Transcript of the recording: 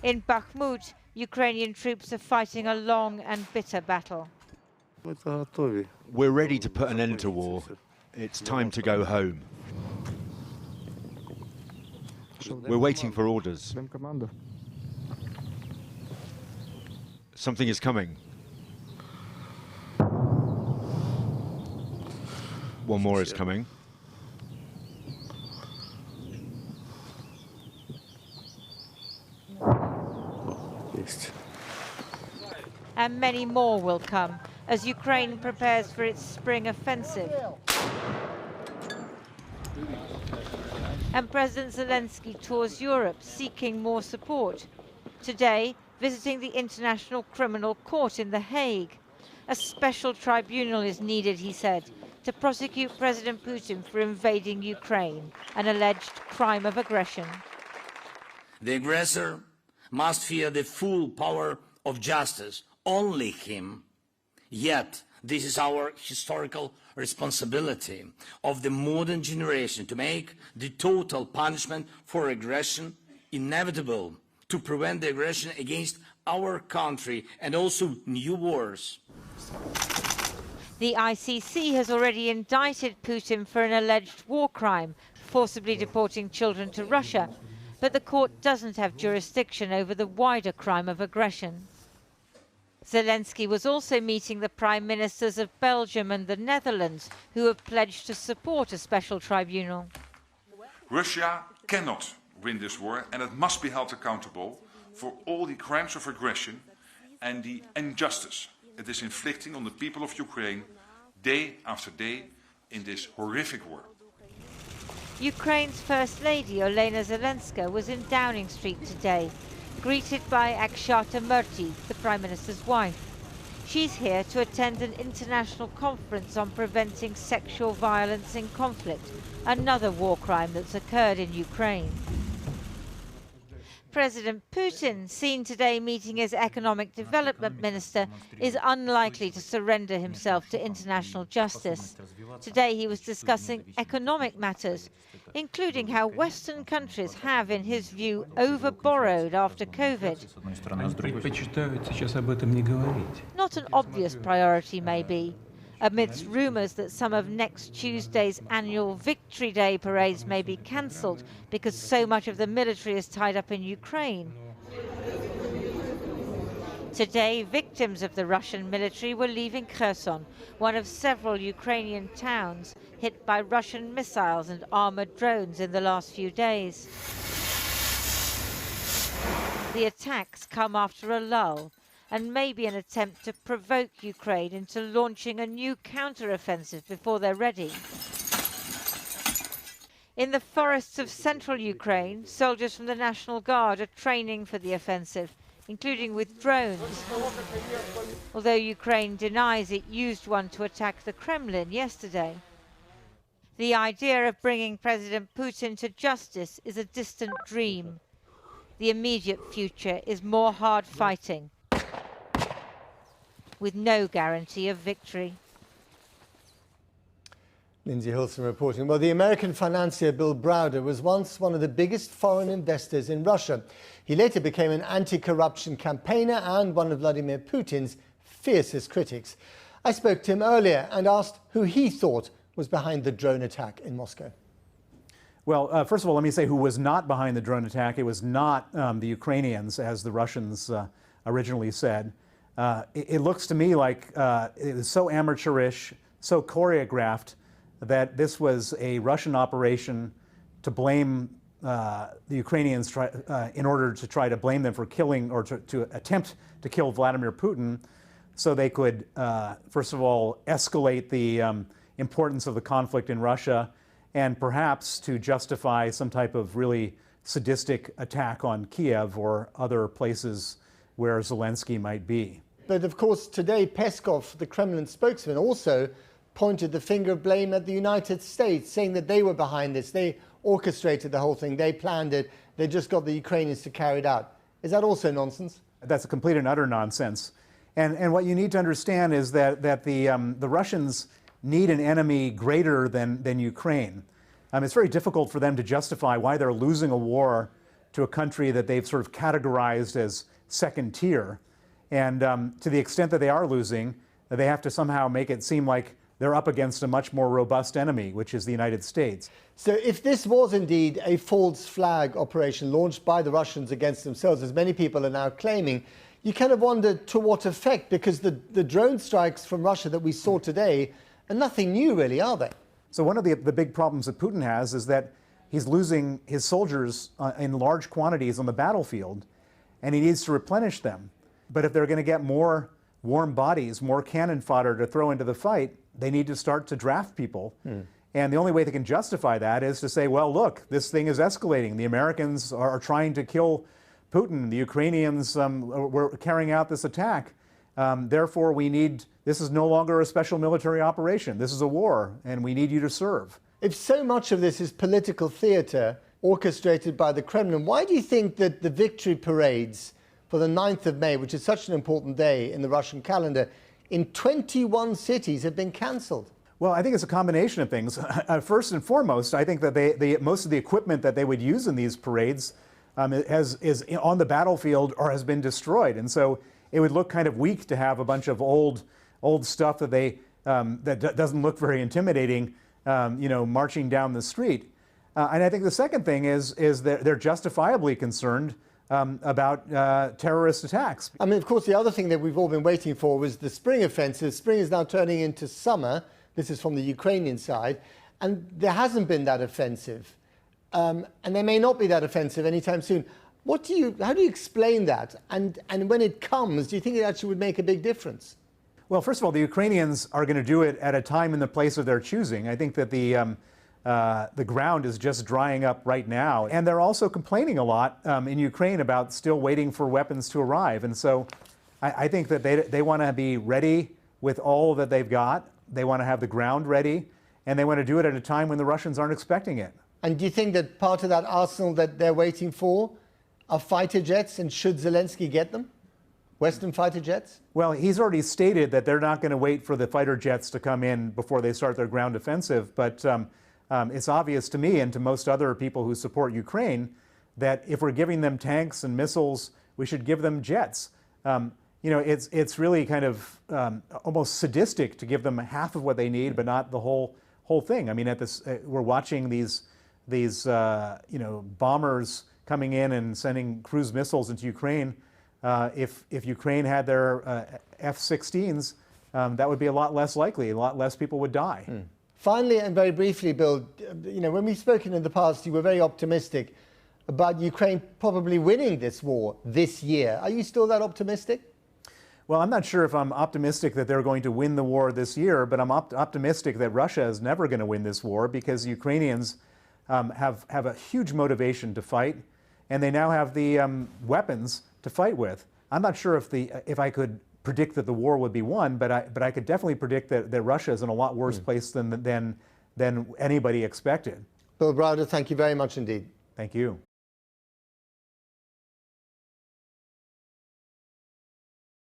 In Bakhmut, Ukrainian troops are fighting a long and bitter battle. We're ready to put an end to war. It's time to go home. We're waiting for orders. Something is coming. One more is coming. And many more will come as Ukraine prepares for its spring offensive. And President Zelenskyy tours Europe seeking more support. Today, visiting the International Criminal Court in The Hague. A special tribunal is needed, he said, to prosecute President Putin for invading Ukraine, an alleged crime of aggression. The aggressor must fear the full power of justice, only him. Yet, this is our historical responsibility of the modern generation to make the total punishment for aggression inevitable, to prevent the aggression against our country and also new wars. The ICC has already indicted Putin for an alleged war crime, forcibly deporting children to Russia, but the court doesn't have jurisdiction over the wider crime of aggression. Zelenskyy was also meeting the prime ministers of Belgium and the Netherlands, who have pledged to support a special tribunal. Russia cannot win this war, and it must be held accountable for all the crimes of aggression and the injustice it is inflicting on the people of Ukraine day after day in this horrific war. Ukraine's First Lady, Olena Zelenska, was in Downing Street today, greeted by Akshata Murty, the Prime Minister's wife. She's here to attend an international conference on preventing sexual violence in conflict, another war crime that's occurred in Ukraine. President Putin, seen today meeting his economic development minister, is unlikely to surrender himself to international justice. Today he was discussing economic matters, including how Western countries have, in his view, over-borrowed after COVID. Not an obvious priority, maybe, amidst rumours that some of next Tuesday's annual Victory Day parades may be cancelled because so much of the military is tied up in Ukraine. Today, victims of the Russian military were leaving Kherson, one of several Ukrainian towns hit by Russian missiles and armoured drones in the last few days. The attacks come after a lull, and maybe an attempt to provoke Ukraine into launching a new counter-offensive before they're ready. In the forests of central Ukraine, soldiers from the National Guard are training for the offensive, including with drones, although Ukraine denies it used one to attack the Kremlin yesterday. The idea of bringing President Putin to justice is a distant dream. The immediate future is more hard fighting, with no guarantee of victory. Lindsay Hilson reporting. Well, the American financier Bill Browder was once one of the biggest foreign investors in Russia. He later became an anti-corruption campaigner and one of Vladimir Putin's fiercest critics. I spoke to him earlier and asked who he thought was behind the drone attack in Moscow. Well, first of all, let me say who was not behind the drone attack. It was not the Ukrainians, as the Russians originally said. It looks to me like it was so amateurish, so choreographed, that this was a Russian operation to blame the Ukrainians in order to try to blame them for killing, or to attempt to kill Vladimir Putin, so they could, first of all, escalate the importance of the conflict in Russia, and perhaps to justify some type of really sadistic attack on Kyiv or other places where Zelenskyy might be. But of course, today Peskov, the Kremlin spokesman, also pointed the finger of blame at the United States, saying that they were behind this. They orchestrated the whole thing. They planned it. They just got the Ukrainians to carry it out. Is that also nonsense? That's a complete and utter nonsense. And what you need to understand is that the Russians need an enemy greater than Ukraine. it's very difficult for them to justify why they're losing a war to a country that they've sort of categorized as second tier. And to the extent that they are losing, they have to somehow make it seem like they're up against a much more robust enemy, which is the United States. So if this was indeed a false flag operation launched by the Russians against themselves, as many people are now claiming, you kind of wonder to what effect, because the drone strikes from Russia that we saw today are nothing new, really, are they? So one of the big problems that Putin has is that he's losing his soldiers in large quantities on the battlefield, and he needs to replenish them. But if they're going to get more warm bodies, more cannon fodder to throw into the fight, they need to start to draft people. And the only way they can justify that is to say, well, look, this thing is escalating. The Americans are trying to kill Putin. The Ukrainians were carrying out this attack. Therefore, this is no longer a special military operation. This is a war, and we need you to serve. If so much of this is political theater orchestrated by the Kremlin, why do you think that the victory parades for the 9th of May, which is such an important day in the Russian calendar, in 21 cities have been cancelled? Well, I think it's a combination of things. First and foremost, I think that most of the equipment that they would use in these parades is on the battlefield or has been destroyed. And so it would look kind of weak to have a bunch of old stuff that that doesn't look very intimidating, marching down the street. And I think the second thing is that they're justifiably concerned about terrorist attacks. I mean, of course, the other thing that we've all been waiting for was the spring offensive. Spring is now turning into summer. This is from the Ukrainian side. And there hasn't been that offensive. And there may not be that offensive anytime soon. How do you explain that? And when it comes, do you think it actually would make a big difference? Well, first of all, the Ukrainians are going to do it at a time and the place of their choosing. I think that the ground is just drying up right now. And they're also complaining a lot in Ukraine about still waiting for weapons to arrive. And so I think that they want to be ready with all that they've got. They want to have the ground ready, and they want to do it at a time when the Russians aren't expecting it. And do you think that part of that arsenal that they're waiting for are fighter jets, and should Zelensky get them? Western fighter jets? Well, he's already stated that they're not going to wait for the fighter jets to come in before they start their ground offensive. But it's obvious to me and to most other people who support Ukraine that if we're giving them tanks and missiles, we should give them jets. It's really kind of almost sadistic to give them half of what they need, but not the whole thing. I mean, we're watching these bombers coming in and sending cruise missiles into Ukraine. If Ukraine had their F-16s, that would be a lot less likely. A lot less people would die. Finally, and very briefly, Bill, when we've spoken in the past, you were very optimistic about Ukraine probably winning this war this year. Are you still that optimistic? Well, I'm not sure if I'm optimistic that they're going to win the war this year, but I'm optimistic that Russia is never going to win this war because Ukrainians have a huge motivation to fight, and they now have the weapons to fight with. I'm not sure if I could predict that the war would be won, but I could definitely predict that Russia is in a lot worse place than anybody expected. Bill Browder, thank you very much indeed. Thank you.